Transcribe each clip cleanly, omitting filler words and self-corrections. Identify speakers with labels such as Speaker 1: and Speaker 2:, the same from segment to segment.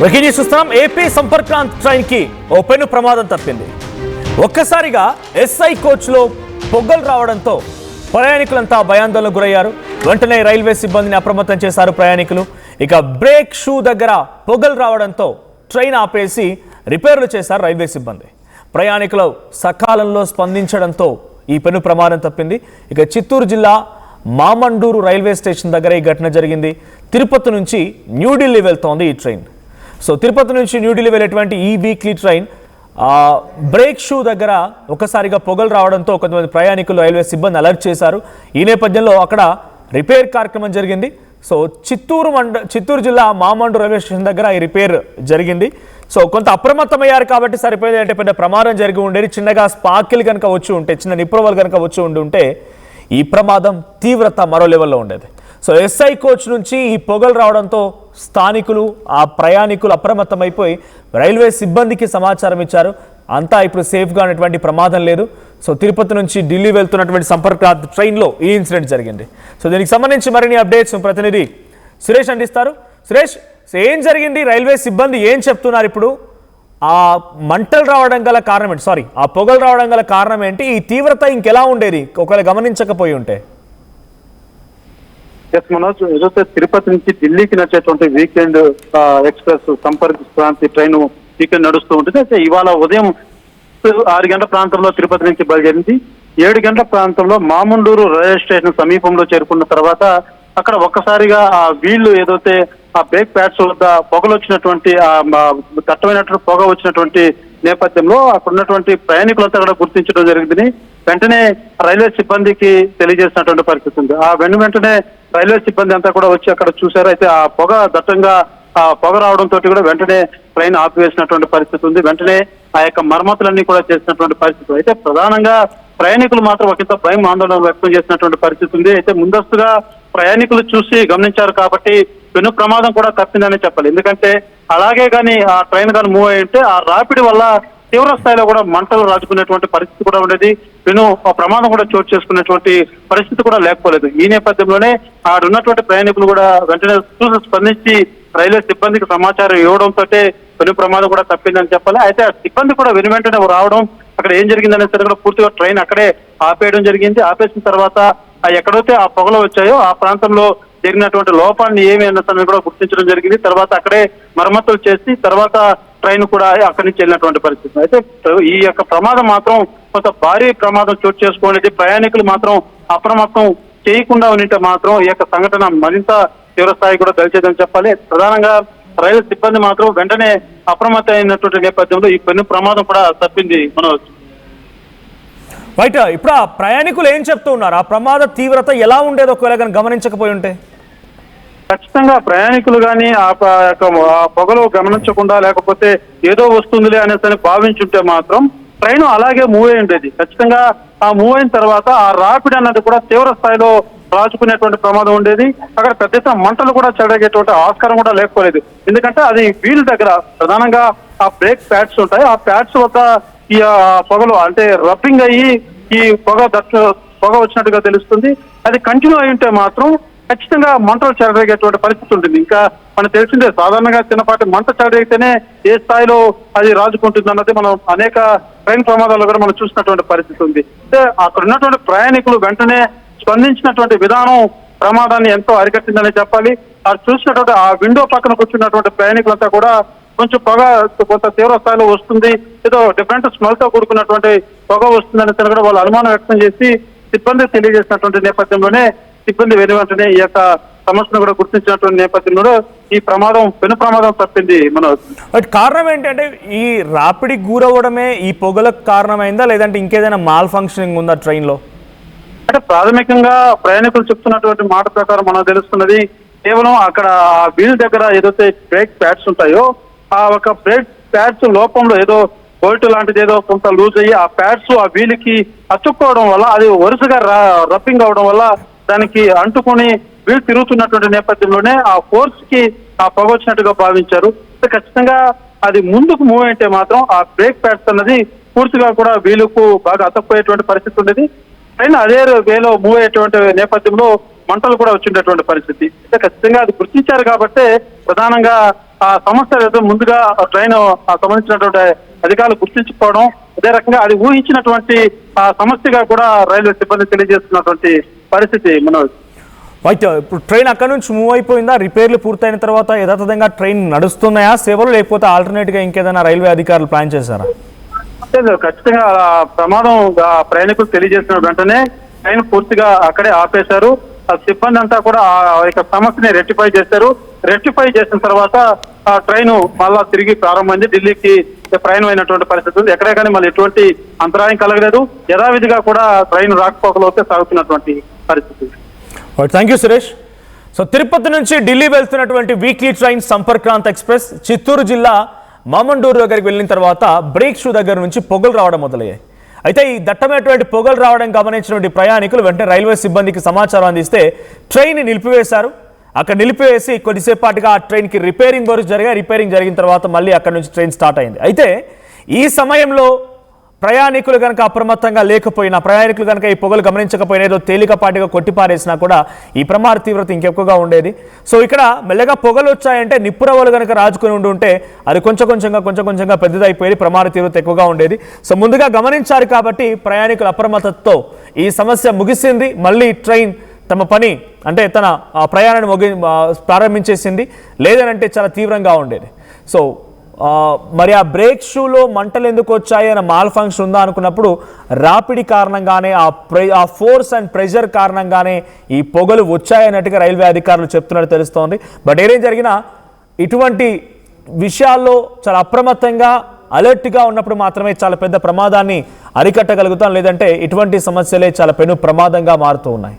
Speaker 1: వెకిని చూస్తున్నాం. AP సంపర్క్రాంత్ train కి ఓ పెను ప్రమాదం తప్పింది. ఒక్కసారిగా ఎస్ఐ కోచ్లో పొగ్గలు రావడంతో ప్రయాణికులంతా భయాందోళనకు గురయ్యారు. వెంటనే రైల్వే సిబ్బందిని అప్రమత్తం చేశారు ప్రయాణికులు. ఇక బ్రేక్ షూ దగ్గర పొగ్గలు రావడంతో ట్రైన్ ఆపేసి రిపేర్లు చేశారు రైల్వే సిబ్బంది. ప్రయాణికులు సకాలంలో స్పందించడంతో ఈ పెను ప్రమాదం తప్పింది. ఇక చిత్తూరు జిల్లా మామండూరు రైల్వే స్టేషన్ దగ్గర ఈ ఘటన జరిగింది. తిరుపతి నుంచి న్యూఢిల్లీ వెళ్తోంది ఈ ట్రైన్. సో తిరుపతి నుంచి న్యూఢిల్లీ వెళ్ళేటువంటి ఈ వీక్లీ ట్రైన్ బ్రేక్ షూ దగ్గర ఒకసారిగా పొగలు రావడంతో కొంతమంది ప్రయాణికులు రైల్వే సిబ్బంది అలర్ట్ చేశారు. ఈ నేపథ్యంలో అక్కడ రిపేర్ కార్యక్రమం జరిగింది. సో చిత్తూరు జిల్లా మామండూరు రైల్వే స్టేషన్ దగ్గర ఈ రిపేర్ జరిగింది. సో కొంత అప్రమత్తమయ్యారు కాబట్టి సరిపోయింది. అంటే పెద్ద ప్రమాదం జరిగి ఉండేది. చిన్నగా స్పార్కిల్ కనుక వచ్చి ఉంటే, చిన్న నిప్రవలు కనుక వచ్చి ఉంటే ఈ ప్రమాదం తీవ్రత మరో లెవెల్లో ఉండేది. సో ఎస్ఐ కోచ్ నుంచి ఈ పొగలు రావడంతో స్థానికులు ఆ ప్రయాణికులు అప్రమత్తమైపోయి రైల్వే సిబ్బందికి సమాచారం ఇచ్చారు. అంతా ఇప్పుడు సేఫ్గా ఉన్నటువంటి ప్రమాదం లేదు. సో తిరుపతి నుంచి ఢిల్లీ వెళ్తున్నటువంటి సంపర్క్రాంత్ ట్రైన్లో ఈ ఇన్సిడెంట్ జరిగింది. సో దీనికి సంబంధించి మరిన్ని అప్డేట్స్ ప్రతినిధి సురేష్ అందిస్తారు. సురేష్, ఏం జరిగింది? రైల్వే సిబ్బంది ఏం చెప్తున్నారు ఇప్పుడు? ఆ మంటలు రావడం గల కారణం ఏంటి? సారీ, ఆ పొగలు రావడం గల కారణం ఏంటి? ఈ తీవ్రత ఇంకెలా ఉండేది ఒకవేళ గమనించకపోయి ఉంటే?
Speaker 2: ఎస్ మనోజ్, ఏదైతే తిరుపతి నుంచి ఢిల్లీకి నచ్చేటువంటి weekend express Sampark Kranti train weekend నడుస్తూ ఉంటుంది. అయితే ఇవాళ ఉదయం 6 గంటల ప్రాంతంలో తిరుపతి నుంచి బయలుదేరింది. 7 గంటల ప్రాంతంలో మామండూరు రైల్వే స్టేషన్ సమీపంలో చేరుకున్న తర్వాత అక్కడ ఒక్కసారిగా ఆ వీళ్ళు ఏదైతే ఆ బ్రేక్ ప్యాడ్స్ వద్ద పొగలు వచ్చినటువంటి దట్టమైనటువంటి పొగ వచ్చినటువంటి నేపథ్యంలో అక్కడ ఉన్నటువంటి ప్రయాణికులంతా కూడా గుర్తించడం జరిగింది. వెంటనే రైల్వే సిబ్బందికి తెలియజేసినటువంటి పరిస్థితి ఉంది. ఆ వెంటనే రైల్వే సిబ్బంది అంతా కూడా వచ్చి అక్కడ చూశారు. అయితే ఆ పొగ దట్టంగా పొగ రావడంతో కూడా వెంటనే ట్రైన్ ఆపివేసినటువంటి పరిస్థితి ఉంది. వెంటనే ఆ యొక్క మరమ్మతులన్నీ కూడా చేసినటువంటి పరిస్థితి. అయితే ప్రధానంగా ప్రయాణికులు మాత్రం ఒకంత భయం ఆందోళన వ్యక్తం చేసినటువంటి పరిస్థితి ఉంది. అయితే ముందస్తుగా ప్రయాణికులు చూసి గమనించారు కాబట్టి పెను ప్రమాదం కూడా తప్పిందని చెప్పాలి. ఎందుకంటే అలాగే కానీ ఆ ట్రైన్ కానీ మూవ్ అయ్యి ఉంటే ఆ రాపిడి వల్ల తీవ్ర స్థాయిలో కూడా మంటలు రాజుకునేటువంటి పరిస్థితి కూడా ఉండేది. పెను ప్రమాదం కూడా చోటు చేసుకునేటువంటి పరిస్థితి కూడా లేకపోలేదు. ఈ నేపథ్యంలోనే ఆడున్నటువంటి ప్రయాణికులు కూడా వెంటనే స్పందించి రైల్వే సిబ్బందికి సమాచారం ఇవ్వడంతో పెను ప్రమాదం కూడా తప్పిందని చెప్పాలి. అయితే ఆ సిబ్బంది కూడా వెంటనే రావడం, అక్కడ ఏం జరిగిందనే సరే కూడా పూర్తిగా ట్రైన్ అక్కడే ఆపేయడం జరిగింది. ఆపేసిన తర్వాత ఎక్కడైతే ఆ పొగలు వచ్చాయో ఆ ప్రాంతంలో జరిగినటువంటి లోపాన్ని ఏమి అన్నది కూడా గుర్తించడం జరిగింది. తర్వాత అక్కడే మరమ్మతులు చేసి తర్వాత ట్రైన్ కూడా అక్కడి నుంచి వెళ్ళినటువంటి పరిస్థితి. అయితే ఈ యొక్క ప్రమాదం మాత్రం కొంత భారీ ప్రమాదం చోటు చేసుకోనేది. ప్రయాణికులు మాత్రం అప్రమత్తం చేయకుండా ఉంటే మాత్రం ఈ యొక్క సంఘటన మరింత తీవ్రస్థాయి కూడా దలిచేదని చెప్పాలి. ప్రధానంగా రైలు సిబ్బంది మాత్రం వెంటనే అప్రమత్తం అయినటువంటి నేపథ్యంలో ఈ పెను ప్రమాదం కూడా తప్పింది. మనోజ్,
Speaker 1: బయట ఇప్పుడు ఆ ప్రయాణికులు ఏం చెప్తూ ఉన్నారు? ఆ ప్రమాద తీవ్రత ఎలా ఉండేది ఒకవేళ కానీ గమనించకపోయి ఉంటే?
Speaker 2: ఖచ్చితంగా ప్రయాణికులు కానీ ఆ పొగలు గమనించకుండా లేకపోతే ఏదో వస్తుందిలే అనేసి భావించుంటే మాత్రం ట్రైన్ అలాగే మూవ్ అయి ఉండేది. ఖచ్చితంగా ఆ మూవ్ అయిన తర్వాత ఆ రాపిడి అన్నది కూడా తీవ్ర స్థాయిలో రాచుకునేటువంటి ప్రమాదం ఉండేది. అక్కడ పెద్ద ఎత్తున మంటలు కూడా చెడగేటువంటి ఆస్కారం కూడా లేకపోలేదు. ఎందుకంటే అది వీల్ దగ్గర ప్రధానంగా ఆ బ్రేక్ ప్యాడ్స్ ఉంటాయి. ఆ ప్యాడ్స్ వద్ద ఈ పొగలు అంటే రబ్బింగ్ అయ్యి ఈ పొగ వచ్చినట్టుగా తెలుస్తుంది. అది కంటిన్యూ అయి ఉంటే మాత్రం ఖచ్చితంగా మంటలు చెలరేగేటువంటి పరిస్థితి ఉంటుంది. ఇంకా మనకు తెలిసిందే, సాధారణంగా చిన్నపాటి మంట చెలరేగితేనే ఏ స్థాయిలో అది రాజుకుంటుంది అన్నది మనం అనేక ట్రైన్ ప్రమాదాలు కూడా మనం చూసినటువంటి పరిస్థితి ఉంది. అంటే అక్కడ ఉన్నటువంటి ప్రయాణికులు వెంటనే స్పందించినటువంటి విధానం ప్రమాదాన్ని ఎంతో అరికట్టిందని చెప్పాలి. అది చూసినటువంటి ఆ విండో పక్కన కూర్చున్నటువంటి ప్రయాణికులంతా కూడా కొంచెం పొగ కొంత తీవ్ర స్థాయిలో వస్తుంది, ఏదో డిఫరెంట్ స్మెల్ తో కూడుకున్నటువంటి పొగ వస్తుందని కూడా వాళ్ళు అనుమానం వ్యక్తం చేసి సిబ్బందికి తెలియజేసినటువంటి నేపథ్యంలోనే సిబ్బంది వెంటనే ఈ యొక్క సమస్యను కూడా గుర్తించినటువంటి నేపథ్యంలో ఈ పెను ప్రమాదం తప్పింది.
Speaker 1: బట్ కారణం ఏంటంటే ఈ రాపిడికి గురవడమే ఈ పొగలకు కారణమైందా, లేదంటే ఇంకేదైనా మాల్ ఫంక్షనింగ్ ఉందా ట్రైన్ లో?
Speaker 2: అంటే ప్రాథమికంగా ప్రయాణికులు చెప్తున్నటువంటి మాట ప్రకారం మనకు తెలుస్తున్నది కేవలం అక్కడ ఆ వీల్ దగ్గర ఏదైతే బ్రేక్ ప్యాడ్స్ ఉంటాయో ఆ ఒక బ్రేక్ ప్యాడ్స్ లోపంలో ఏదో బోల్ట్ లాంటిది ఏదో కొంత లూజ్ అయ్యి ఆ ప్యాడ్స్ ఆ వీలుకి అతుక్కోవడం వల్ల అది వరుసగా రబ్బింగ్ అవడం వల్ల దానికి అంటుకొని వీలు తిరుగుతున్నటువంటి నేపథ్యంలోనే ఆ ఫోర్స్ కి ఆ పొగ వచ్చినట్టుగా భావించారు. ఖచ్చితంగా అది ముందుకు మూవ్ అయితే మాత్రం ఆ బ్రేక్ ప్యాడ్స్ అన్నది పూర్తిగా కూడా వీలుకు బాగా అతక్కుపోయేటువంటి పరిస్థితి ఉండేది. ట్రైన్ అదే వేలో మూవ్ అయ్యేటువంటి నేపథ్యంలో మంటలు కూడా వచ్చినటువంటి పరిస్థితి. ఖచ్చితంగా అది గుర్తించారు కాబట్టి ప్రధానంగా ఆ సమస్య ఏదో ముందుగా ట్రైన్ సంబంధించినటువంటి అధికారులు గుర్తించుకోవడం, అదే రకంగా అది ఊహించినటువంటి సమస్యగా కూడా రైల్వే సిబ్బంది తెలియజేస్తున్నటువంటి పరిస్థితి మనోజ్.
Speaker 1: అయితే ఇప్పుడు ట్రైన్ అక్కడ నుంచి మూవ్ అయిపోయిందా? రిపేర్లు పూర్తయిన తర్వాత యథాతథంగా ట్రైన్ నడుస్తున్నాయా సేవలు, లేకపోతే ఆల్టర్నేట్గా ఇంకేదైనా రైల్వే అధికారులు ప్లాన్ చేశారా?
Speaker 2: ఖచ్చితంగా ప్రమాదం ప్రయాణికులు తెలియజేసిన వెంటనే ట్రైన్ పూర్తిగా అక్కడే ఆపేశారు. సిబ్బంది అంతా కూడా ఆ యొక్క సమస్యని రెక్టిఫై చేశారు. రెక్టిఫై చేసిన తర్వాత ఆ ట్రైన్ మళ్ళా తిరిగి ప్రారంభమైంది. ఢిల్లీకి ప్రయాణం అయినటువంటి పరిస్థితి ఉంది. ఎక్కడే కానీ మళ్ళీ ఎటువంటి అంతరాయం కలగలేదు. యథావిధిగా కూడా ట్రైన్ రాకపోకలోకే సాగుతున్నటువంటి పరిస్థితి.
Speaker 1: Thank you Suresh. So Tirupati నుంచి ఢిల్లీ వెళ్తున్నటువంటి వీక్లీ ట్రైన్ సంపర్క్రాంత్ ఎక్స్ప్రెస్ చిత్తూరు జిల్లా మామండూరు దగ్గరికి వెళ్ళిన తర్వాత బ్రేక్ షూ దగ్గర నుంచి పొగలు రావడం మొదలయ్యాయి. అయితే ఈ దట్టమైనటువంటి పొగలు రావడం గమనించినటువంటి ప్రయాణికులు వెంటనే రైల్వే సిబ్బందికి సమాచారం అందిస్తే ట్రైన్ నిలిపివేశారు. అక్కడ నిలిపివేసి కొద్దిసేపటిగా ఆ ట్రైన్కి రిపేరింగ్ వర్క్స్ జరిగాయి. రిపేరింగ్ జరిగిన తర్వాత మళ్ళీ అక్కడ నుంచి ట్రైన్ స్టార్ట్ అయింది. అయితే ఈ సమయంలో ప్రయాణికులు కనుక అప్రమత్తంగా లేకపోయినా, ప్రయాణికులు కనుక ఈ పొగలు గమనించకపోయినా, ఏదో తేలికపాటిగా కొట్టిపారేసినా కూడా ఈ ప్రమాద తీవ్రత ఇంకెక్కువగా ఉండేది. సో ఇక్కడ మెల్లగా పొగలు వచ్చాయంటే నిప్పురవ్వలు కనుక రాజుకొని ఉంటే అది కొంచెం కొంచెంగా పెద్దదైపోయేది, ప్రమాద తీవ్రత ఎక్కువగా ఉండేది. సో ముందుగా గమనించారు కాబట్టి ప్రయాణికుల అప్రమత్తతో ఈ సమస్య ముగిసింది. మళ్ళీ ట్రైన్ తమ పని అంటే తన ప్రయాణాన్ని ప్రారంభించేసింది. లేదనంటే చాలా తీవ్రంగా ఉండేది. సో మరి ఆ బ్రేక్ షూలో మంటలు ఎందుకు వచ్చాయి అన్న మాల్ ఫంక్షన్ ఉందా అనుకున్నప్పుడు రాపిడి కారణంగానే, ఆ ఫోర్స్ అండ్ ప్రెషర్ కారణంగానే ఈ పొగలు వచ్చాయన్నట్టుగా రైల్వే అధికారులు చెప్తున్నట్టు తెలుస్తోంది. బట్ ఏదేం జరిగినా ఇటువంటి విషయాల్లో చాలా అప్రమత్తంగా అలర్ట్గా ఉన్నప్పుడు మాత్రమే చాలా పెద్ద ప్రమాదాన్ని అరికట్టగలుగుతాం. లేదంటే ఇటువంటి సమస్యలే చాలా పెను ప్రమాదంగా మారుతూ ఉన్నాయి.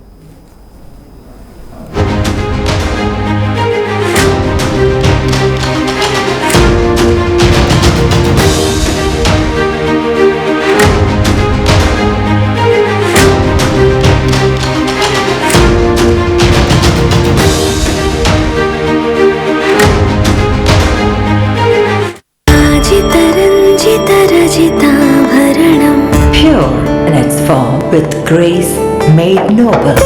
Speaker 3: Pure in its form with grace made noble.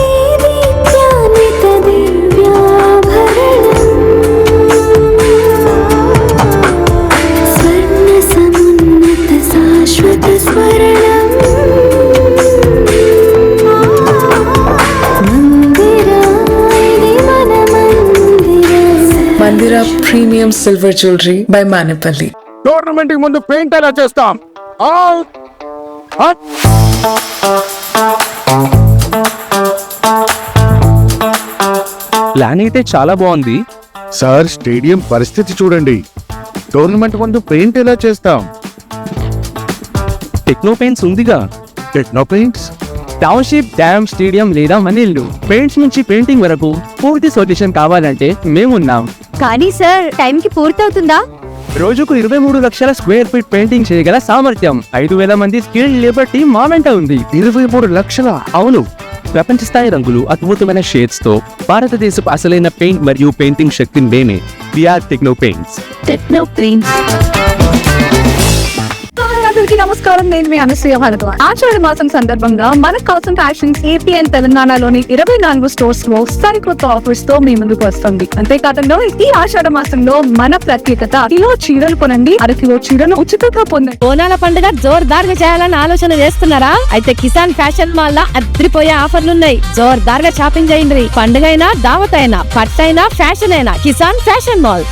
Speaker 4: Mandira Premium Silver Jewelry by Manipali.
Speaker 5: Tournament కి ముందు పెయింట్ ఎలా చేస్తాం?
Speaker 6: ప్లాన్ అయితే చాలా బాగుంది
Speaker 5: సార్, స్టేడియం పరిస్థితి చూడండి. టోర్నమెంట్ ముందు పెయింట్ ఎలా చేస్తాం?
Speaker 6: టెక్నో పెయింట్స్ ఉందిగా.
Speaker 5: Techno paints,
Speaker 6: township, dam, stadium లేదా మనీళ్ళు పెయింట్స్ నుంచి పెయింటింగ్ వరకు పూర్తి సొల్యూషన్ కావాలంటే మేమున్నాం.
Speaker 7: కానీ సార్, టైంకి పూర్తవుతుందా?
Speaker 6: రోజుకు 23 లక్షల స్క్వేర్ ఫీట్ పెయింటింగ్ చేయగల సామర్థ్యం, 5,000 మంది స్కిల్డ్ లేబర్ టీం మా వెంట ఉంది.
Speaker 5: 23 లక్షల?
Speaker 6: అవును, ప్రపంచ స్థాయి రంగులు, అద్భుతమైన షేడ్స్ తో భారతదేశపు అసలైన పెయింట్ మరియు పెయింటింగ్ శక్తిని నేనే. VR Techno Paints.
Speaker 7: Techno Paints.
Speaker 8: నమస్కారం, నేను మీ అనసూయ భారద్వాజ్. ఆషాఢ మాసం సందర్భంగా మన కాసం ఫ్యాషన్స్ ఏపీ అండ్ తెలంగాణలోని 24 స్టోర్స్ లో సరికొత్త ఆఫర్స్ తో మీ ముందుకు వస్తుంది. అంతేకాకుండా ఈ ఆషాఢ మాసంలో మన ప్రత్యేకత, కిలో చీరలు కొనండి, అరకిలో చీరలు ఉచితంగా పొందండి.
Speaker 7: బోనాల పండుగ జోర్దార్గా చేయాలని ఆలోచన చేస్తున్నారా? అయితే కిసాన్ ఫ్యాషన్ మాల్ లో అద్రిపోయే ఆఫర్లున్నాయి. జోర్దార్గా షాపింగ్ చేయండి. పండుగ అయినా, దావత్ అయినా, పట్టు అయినా, ఫ్యాషన్ అయినా కిసాన్ ఫ్యాషన్ మాల్.